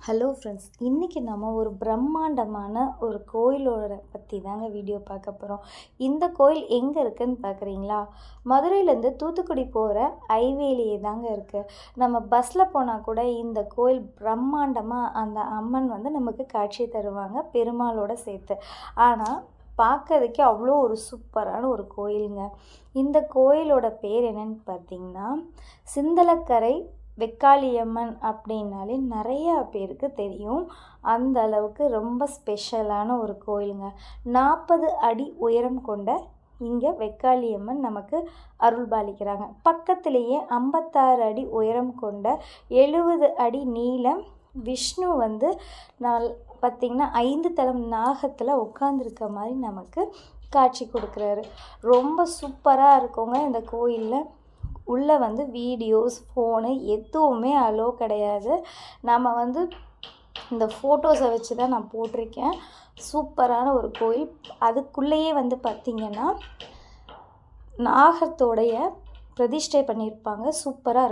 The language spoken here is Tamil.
ஹலோ ஃப்ரெண்ட்ஸ், இன்றைக்கி நம்ம ஒரு பிரம்மாண்டமான ஒரு கோயிலோட பற்றி தாங்க வீடியோ பார்க்க போகிறோம். இந்த கோயில் எங்கே இருக்குதுன்னு பார்க்குறீங்களா? மதுரையிலேருந்து தூத்துக்குடி போகிற ஹைவேலியே தாங்க இருக்குது. நம்ம பஸ்ஸில் போனால் கூட இந்த கோயில் பிரம்மாண்டமாக அந்த அம்மன் நமக்கு காட்சி தருவாங்க, பெருமாளோட சேர்த்து. ஆனால் பார்க்கறதுக்கே அவ்வளோ ஒரு சூப்பரான ஒரு கோயிலுங்க. இந்த கோயிலோட பேர் என்னன்னு பார்த்தீங்கன்னா, சிந்தலக்கரை வெக்காளியம்மன் அப்படின்னாலே நிறையா பேருக்கு தெரியும். அந்த அளவுக்கு ரொம்ப ஸ்பெஷலான ஒரு கோயிலுங்க. 40 அடி உயரம் கொண்ட இங்கே வெக்காளியம்மன் நமக்கு அருள்பாலிக்கிறாங்க. பக்கத்திலேயே 56 அடி உயரம் கொண்ட 70 அடி நீளம் விஷ்ணு பார்த்திங்கன்னா 5 தலம் நாகத்தில் உட்காந்துருக்க மாதிரி நமக்கு காட்சி கொடுக்குறாரு. ரொம்ப சூப்பராக இருக்குங்க. இந்த கோயிலில் உள்ளே வீடியோஸ், ஃபோனு எதுவுமே அலோ கிடையாது. நம்ம இந்த ஃபோட்டோஸை வச்சு தான் நான் போட்டிருக்கேன். சூப்பரான ஒரு கோயில். அதுக்குள்ளேயே பார்த்திங்கன்னா நாகத்தோடைய பிரதிஷ்டை பண்ணியிருப்பாங்க. சூப்பராக இருக்கும்.